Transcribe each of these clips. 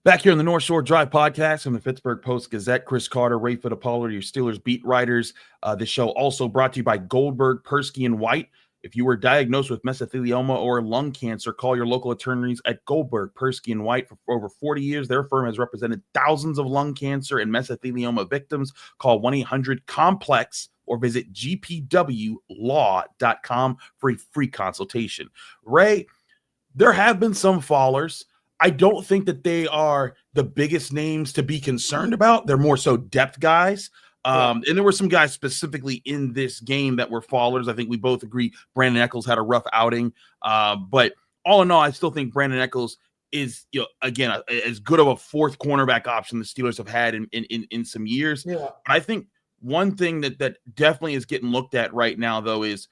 Back here on the North Shore Drive podcast from the Pittsburgh Post-Gazette, Chris Carter, Ray Fittipaldo, your Steelers beat writers. This show also brought to you by Goldberg, Persky, and White. If you were diagnosed with mesothelioma or lung cancer, call your local attorneys at Goldberg, Persky, and White. For over 40 years, their firm has represented thousands of lung cancer and mesothelioma victims. Call 1-800-COMPLEX or visit gpwlaw.com for a free consultation. Ray, there have been some fallers. I don't think that they are the biggest names to be concerned about. They're more so depth guys. And there were some guys specifically in this game that were fallers. I think we both agree Brandon Echols had a rough outing. But all in all, I still think Brandon Echols is, again, as good of a fourth cornerback option the Steelers have had in some years. Yeah. But I think one thing that definitely is getting looked at right now, though, is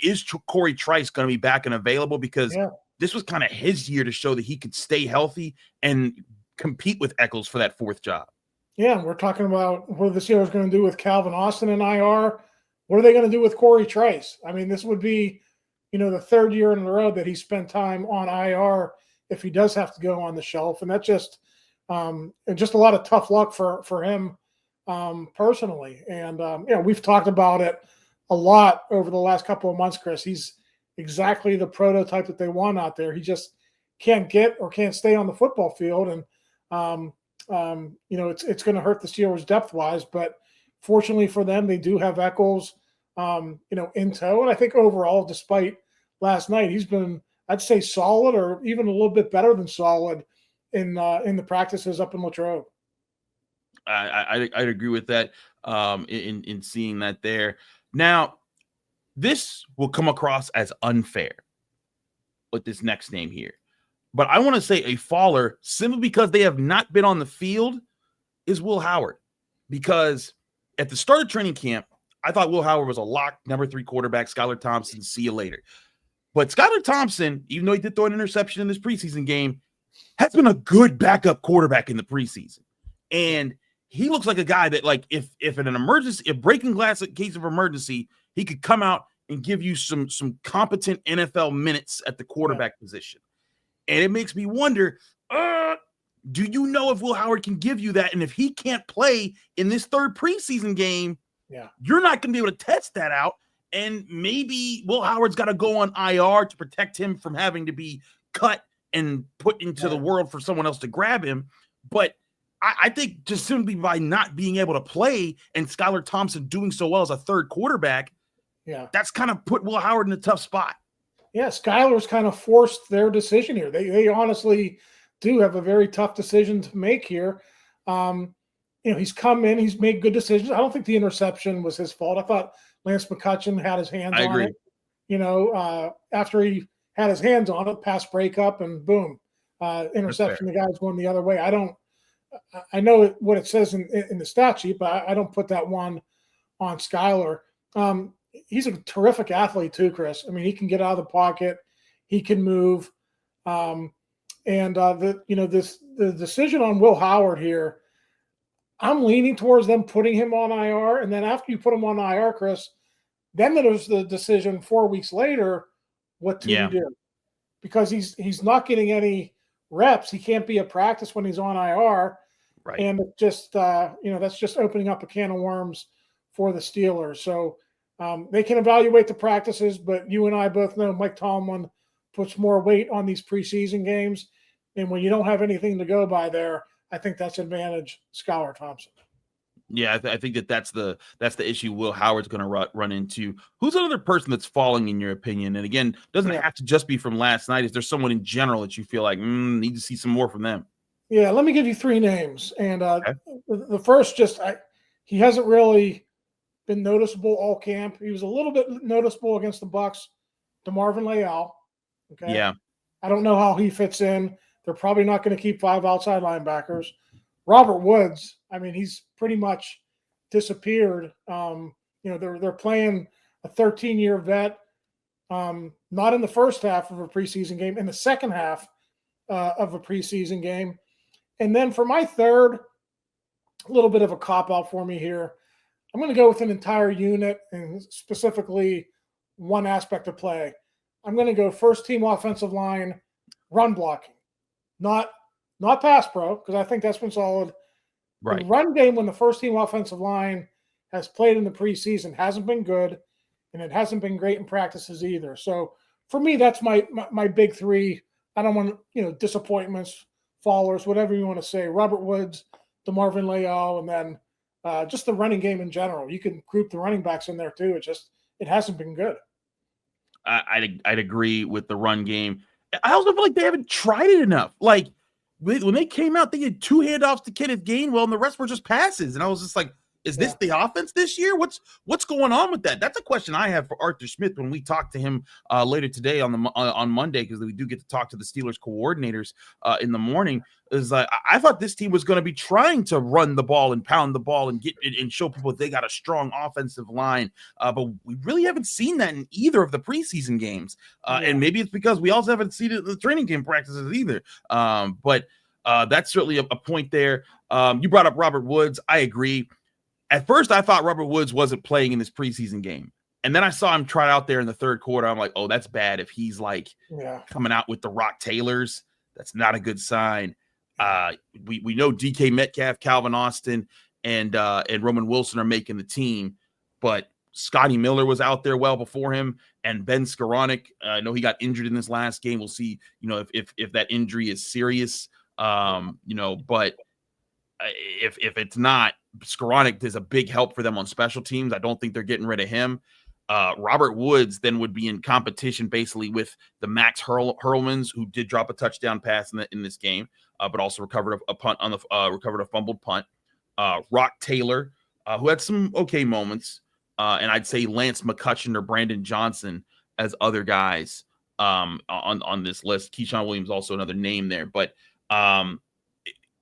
is Cory Trice going to be back and available? Because this was kind of his year to show that he could stay healthy and compete with Echols for that fourth job. Yeah, we're talking about what are the Steelers going to do with Calvin Austin in IR? What are they going to do with Cory Trice? I mean, this would be, the third year in a row that he spent time on IR if he does have to go on the shelf. And that's just a lot of tough luck for him personally. And, we've talked about it a lot over the last couple of months, Chris. He's exactly the prototype that they want out there. He just can't get or can't stay on the football field. And, it's going to hurt the Steelers depth-wise. But fortunately for them, they do have Echols, in tow. And I think overall, despite last night, he's been, I'd say, solid or even a little bit better than solid in the practices up in Latrobe. I'd agree with that in seeing that there. Now, this will come across as unfair with this next name here. But I want to say a faller, simply because they have not been on the field, is Will Howard. Because at the start of training camp, I thought Will Howard was a locked number 3 quarterback. Skylar Thompson, see you later. But Skylar Thompson, even though he did throw an interception in this preseason game, has been a good backup quarterback in the preseason. And he looks like a guy that, like, if in an emergency, if breaking glass in case of emergency, he could come out and give you some competent NFL minutes at the quarterback position. And it makes me wonder, do you know if Will Howard can give you that? And if he can't play in this third preseason game, you're not going to be able to test that out. And maybe Will Howard's got to go on IR to protect him from having to be cut and put into the world for someone else to grab him. But I think just simply by not being able to play and Skylar Thompson doing so well as a third quarterback, that's kind of put Will Howard in a tough spot. Yeah, Skylar's kind of forced their decision here. They honestly do have a very tough decision to make here. He's come in, he's made good decisions. I don't think the interception was his fault. I thought Lance McCutcheon had his hands on it. After he had his hands on it, pass breakup, and boom, interception. The guy's going the other way. I know what it says in the stat sheet, but I don't put that one on Skylar. He's a terrific athlete too, Chris. I mean, he can get out of the pocket, he can move, and the decision on Will Howard here, I'm leaning towards them putting him on IR, and then after you put him on IR, Chris, then there's the decision 4 weeks later, what do you do? Because he's not getting any reps, he can't be at practice when he's on IR, right? And it just that's just opening up a can of worms for the Steelers. So. They can evaluate the practices, but you and I both know Mike Tomlin puts more weight on these preseason games. And when you don't have anything to go by there, I think that's advantage Skylar Thompson. Yeah, I think that's the issue Will Howard's going to run into. Who's another person that's falling in your opinion? And again, doesn't have to just be from last night. Is there someone in general that you feel like need to see some more from them? Yeah, let me give you 3 names. And the first, he hasn't really been noticeable all camp. He was a little bit noticeable against the Bucs. DeMarvin Leal. Okay. Yeah. I don't know how he fits in. They're probably not going to keep 5 outside linebackers. Robert Woods, I mean, he's pretty much disappeared. They're playing a 13-year vet, not in the first half of a preseason game, in the second half of a preseason game. And then for my third, a little bit of a cop-out for me here. I'm going to go with an entire unit and specifically one aspect of play. I'm going to go first team offensive line, run blocking, not not pass pro, because I think that's been solid. Right. The run game, when the first team offensive line has played in the preseason, hasn't been good, and it hasn't been great in practices either. So for me, that's my big three. I don't want disappointments, fallers, whatever you want to say. Robert Woods, DeMarvin Leal, and then just the running game in general. You can group the running backs in there too. It hasn't been good. I'd agree with the run game. I also feel like they haven't tried it enough. Like when they came out, they had 2 handoffs to Kenneth Gainwell, and the rest were just passes. And I was just like, is this the offense this year? What's going on with that? That's a question I have for Arthur Smith when we talk to him later today on Monday, because we do get to talk to the Steelers coordinators in the morning. Is like, I thought this team was going to be trying to run the ball and pound the ball and get and show people they got a strong offensive line, but we really haven't seen that in either of the preseason games. And maybe it's because we also haven't seen it in the training game practices either. But that's certainly a point there. You brought up Robert Woods. I agree. At first, I thought Robert Woods wasn't playing in this preseason game. And then I saw him try out there in the third quarter. I'm like, oh, that's bad. If he's like coming out with the Rock Taylors, that's not a good sign. We know DK Metcalf, Calvin Austin, and Roman Wilson are making the team, but Scotty Miller was out there well before him, and Ben Skoranek. I know he got injured in this last game. We'll see, if that injury is serious, but if it's not, Skoranek is a big help for them on special teams. I don't think they're getting rid of him. Robert Woods then would be in competition basically with the Max Hurlmans, who did drop a touchdown pass in this game, but also recovered a punt recovered a fumbled punt. Rock Taylor, who had some okay moments, and I'd say Lance McCutcheon or Brandon Johnson as other guys on this list. Keyshawn Williams also another name there, but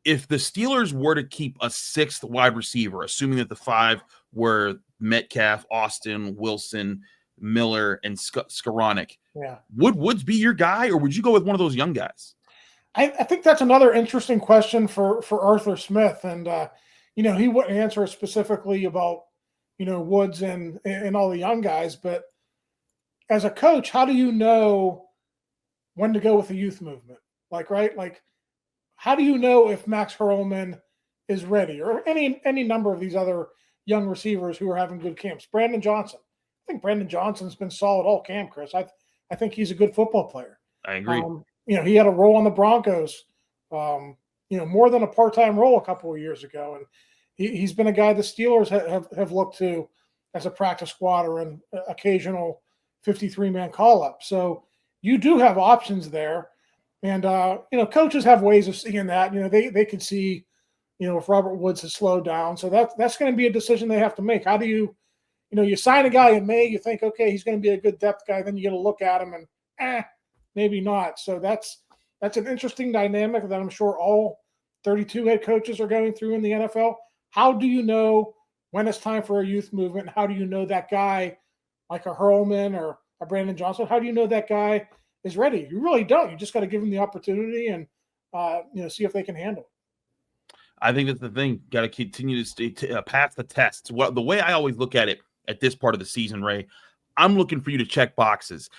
if the Steelers were to keep a 6th wide receiver, assuming that the 5 were Metcalf, Austin, Wilson, Miller, and Skoranek, would Woods be your guy, or would you go with one of those young guys? I think that's another interesting question for Arthur Smith, and he wouldn't answer specifically about Woods and all the young guys, but as a coach, how do you know when to go with the youth movement? How do you know if Max Hurlman is ready, or any number of these other young receivers who are having good camps? Brandon Johnson. I think Brandon Johnson's been solid all camp, Chris. I think he's a good football player. I agree. He had a role on the Broncos, more than a part-time role a couple of years ago. And he's been a guy the Steelers have looked to as a practice squad or an occasional 53-man call-up. So you do have options there. And, coaches have ways of seeing that. They could see, if Robert Woods has slowed down. So that's going to be a decision they have to make. How do you sign a guy in May, you think, okay, he's going to be a good depth guy. Then you get to look at him and maybe not. So that's an interesting dynamic that I'm sure all 32 head coaches are going through in the NFL. How do you know when it's time for a youth movement? How do you know that guy, like a Hurlman or a Brandon Johnson, how do you know that guy is ready? You really don't. You just got to give them the opportunity and see if they can handle it. I think that's the thing. Got to continue to stay pass the tests. Well, the way I always look at it at this part of the season, Ray, I'm looking for you to check boxes.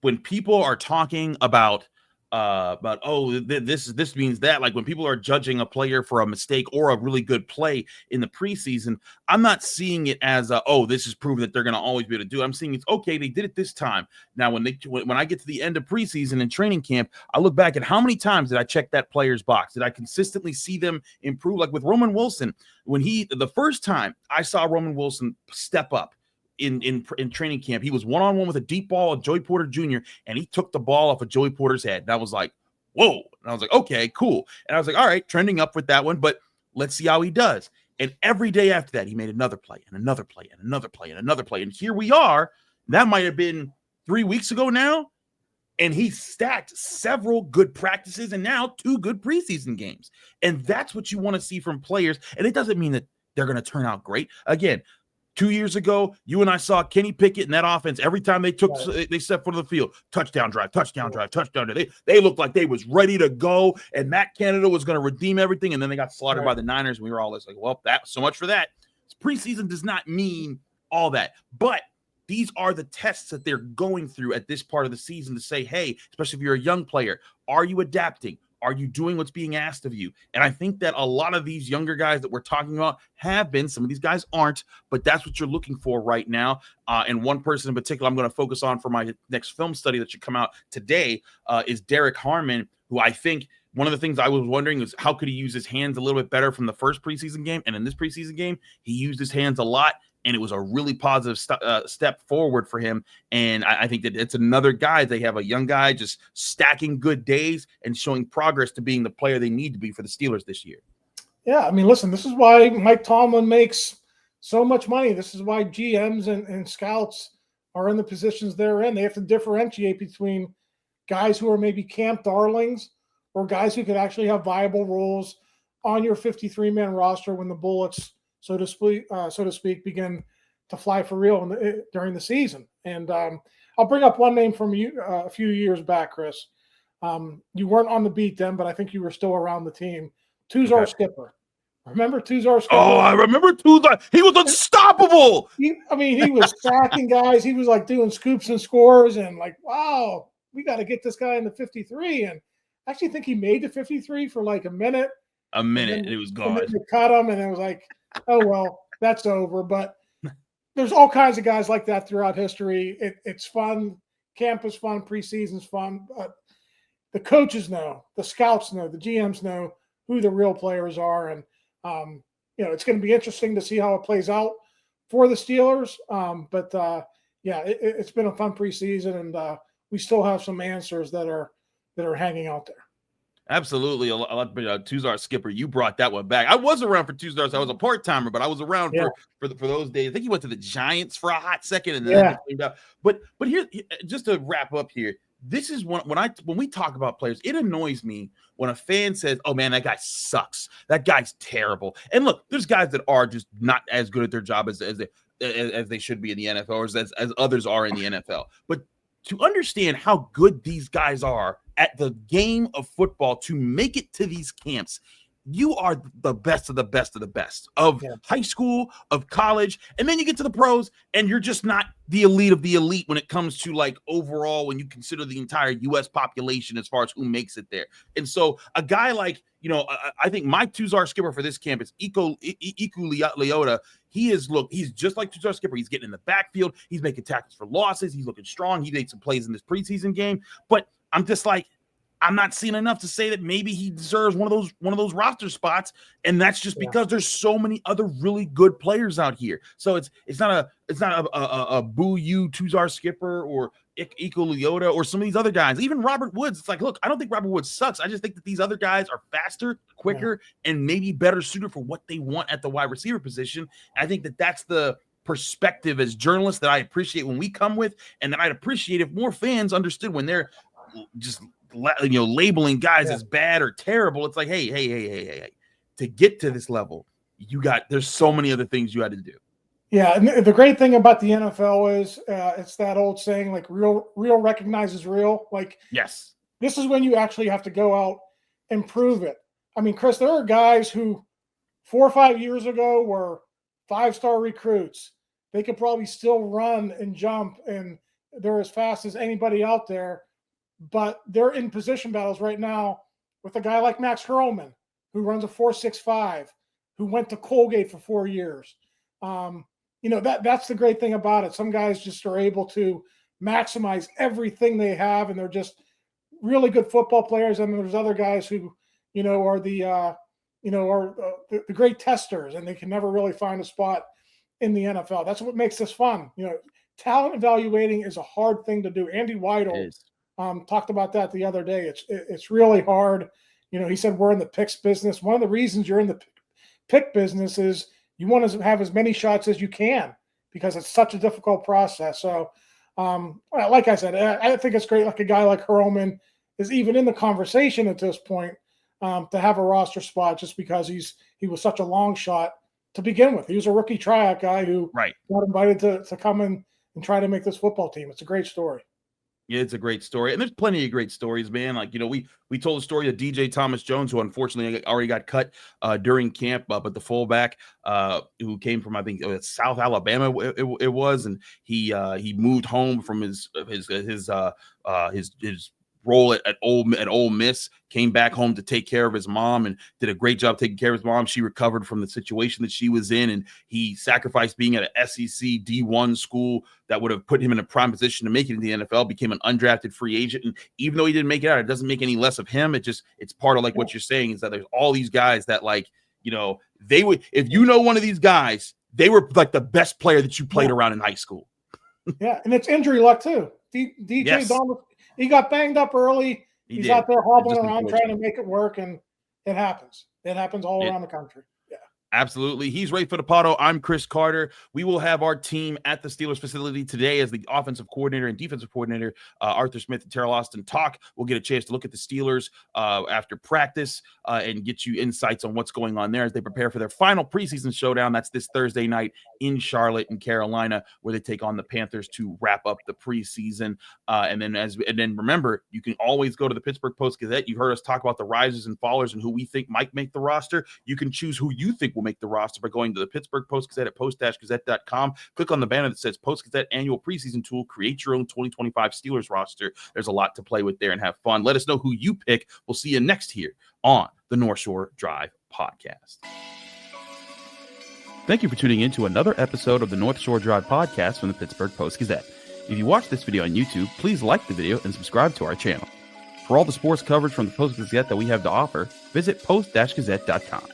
When people are talking about this means that, like when people are judging a player for a mistake or a really good play in the preseason, I'm not seeing it as this is proven that they're going to always be able to do it. I'm seeing it's okay, they did it this time. Now when I get to the end of preseason and training camp, I look back at how many times did I check that player's box? Did I consistently see them improve? Like with Roman Wilson, when the first time I saw Roman Wilson step up in training camp, he was one-on-one with a deep ball of Joey Porter Jr., and he took the ball off of Joey Porter's head. And I was like, whoa. And I was like, okay, cool. And I was like, all right, trending up with that one, but let's see how he does. And every day after that, he made another play and another play and another play and another play. And here we are. That might have been 3 weeks ago now. And he stacked several good practices and now 2 good preseason games. And that's what you want to see from players. And it doesn't mean that they're going to turn out great. Again, 2 years ago, you and I saw Kenny Pickett in that offense. Every time they stepped foot on the field, touchdown drive. They looked like they was ready to go, and Matt Canada was going to redeem everything, and then they got slaughtered by the Niners, and we were all like, well, that's so much for that. Preseason does not mean all that, but these are the tests that they're going through at this part of the season to say, hey, especially if you're a young player, are you adapting? Are you doing what's being asked of you? And I think that a lot of these younger guys that we're talking about have been. Some of these guys aren't, but that's what you're looking for right now. And one person in particular I'm going to focus on for my next film study that should come out today is Derek Harmon, who I think one of the things I was wondering is how could he use his hands a little bit better from the first preseason game? And in this preseason game, he used his hands a lot. And it was a really positive step forward for him. And I think that it's another guy. They have a young guy just stacking good days and showing progress to being the player they need to be for the Steelers this year. Yeah, I mean, listen, this is why Mike Tomlin makes so much money. This is why GMs and scouts are in the positions they're in. They have to differentiate between guys who are maybe camp darlings or guys who could actually have viable roles on your 53-man roster when the bullets – so to speak, begin to fly for real during the season. And I'll bring up one name from you a few years back, Chris. You weren't on the beat then, but I think you were still around the team. Tuzar Skipper. Remember Tuzar Skipper? Oh, I remember Tuzar. He was unstoppable. He was sacking guys. He was like doing scoops and scores and like, wow, we got to get this guy in the 53. And I actually think he made the 53 for like a minute. And it was gone. And then they cut him, and it was like, oh, well, that's over. But there's all kinds of guys like that throughout history. It's fun. Camp is fun. Preseason's fun. But the coaches know, the scouts know, the GMs know who the real players are. And, it's going to be interesting to see how it plays out for the Steelers. It's been a fun preseason, and we still have some answers that are hanging out there. Absolutely. A lot Tuzar Skipper, you brought that one back. I was around for Tuzar, so I was a part-timer, but I was around for those days. I think he went to the Giants for a hot second, and then he came down. But here, just to wrap up here, this is when we talk about players, it annoys me when a fan says, "Oh man, that guy sucks. That guy's terrible." And look, there's guys that are just not as good at their job as they should be in the NFL, or as others are in the NFL. But to understand how good these guys are at the game of football to make it to these camps, you are the best of the best of the best of high school, of college, and then you get to the pros, and you're just not the elite of the elite when it comes to like overall when you consider the entire U.S. population as far as who makes it there. And so a guy like, I think my Tuzar Skipper for this camp is Iku Leota. He's just like Tuzar Skipper. He's getting in the backfield. He's making tackles for losses. He's looking strong. He made some plays in this preseason game, but I'm just like, I'm not seeing enough to say that maybe he deserves one of those roster spots, and that's just because there's so many other really good players out here. So it's not a boo you Tuzar Skipper or Iku Leota or some of these other guys, even Robert Woods. It's like, look, I don't think Robert Woods sucks. I just think that these other guys are faster, quicker, and maybe better suited for what they want at the wide receiver position. And I think that that's the perspective as journalists that I appreciate when we come with, and that I'd appreciate if more fans understood when they're just labeling guys as bad or terrible. It's like, hey, to get to this level, there's so many other things you had to do. Yeah, and the great thing about the NFL is it's that old saying, like real recognizes real. Like, yes, this is when you actually have to go out and prove it. I mean, Chris, there are guys who 4 or 5 years ago were 5-star recruits. They could probably still run and jump, and they're as fast as anybody out there. But they're in position battles right now with a guy like Max Hurlman, who runs a 4.65, who went to Colgate for 4 years. That's the great thing about it. Some guys just are able to maximize everything they have, and they're just really good football players. And there's other guys who, are the great testers, and they can never really find a spot in the NFL. That's what makes this fun. Talent evaluating is a hard thing to do. Andy Weidel talked about that the other day. It's really hard. He said we're in the picks business. One of the reasons you're in the pick business is you want to have as many shots as you can because it's such a difficult process. So, like I said, I think it's great. Like a guy like Hurlman is even in the conversation at this point to have a roster spot just because he was such a long shot to begin with. He was a rookie tryout guy who got invited to come in and try to make this football team. It's a great story. Yeah, it's a great story. And there's plenty of great stories, man. Like, we told the story of DJ Thomas Jones, who unfortunately already got cut during camp, but the fullback who came from, I think, South Alabama it was, and he moved home from his role at Ole Miss, came back home to take care of his mom and did a great job taking care of his mom. She recovered from the situation that she was in, and he sacrificed being at an SEC D1 school that would have put him in a prime position to make it in the NFL, became an undrafted free agent. And even though he didn't make it out, it doesn't make any less of him. It's part of like what you're saying is that there's all these guys that like, you know, they would, if you know one of these guys, they were like the best player that you played around in high school. Yeah, and it's injury luck too. DJ Donald, he got banged up early. He's out there hobbling around trying to make it work, and it happens. It happens all around the country. Absolutely. He's Ray Fittipaldo. I'm Chris Carter. We will have our team at the Steelers facility today as the offensive coordinator and defensive coordinator, Arthur Smith and Terrell Austin, talk. We'll get a chance to look at the Steelers after practice and get you insights on what's going on there as they prepare for their final preseason showdown. That's this Thursday night in Charlotte in Carolina, where they take on the Panthers to wrap up the preseason. And then remember, you can always go to the Pittsburgh Post-Gazette. You heard us talk about the risers and fallers and who we think might make the roster. You can choose who you think will make the roster by going to the Pittsburgh Post-Gazette at post-gazette.com. Click on the banner that says Post-Gazette Annual Preseason Tool. Create your own 2025 Steelers roster. There's a lot to play with there and have fun. Let us know who you pick. We'll see you next here on the North Shore Drive podcast. Thank you for tuning in to another episode of the North Shore Drive podcast from the Pittsburgh Post-Gazette. If you watch this video on YouTube, please like the video and subscribe to our channel. For all the sports coverage from the Post-Gazette that we have to offer, visit post-gazette.com.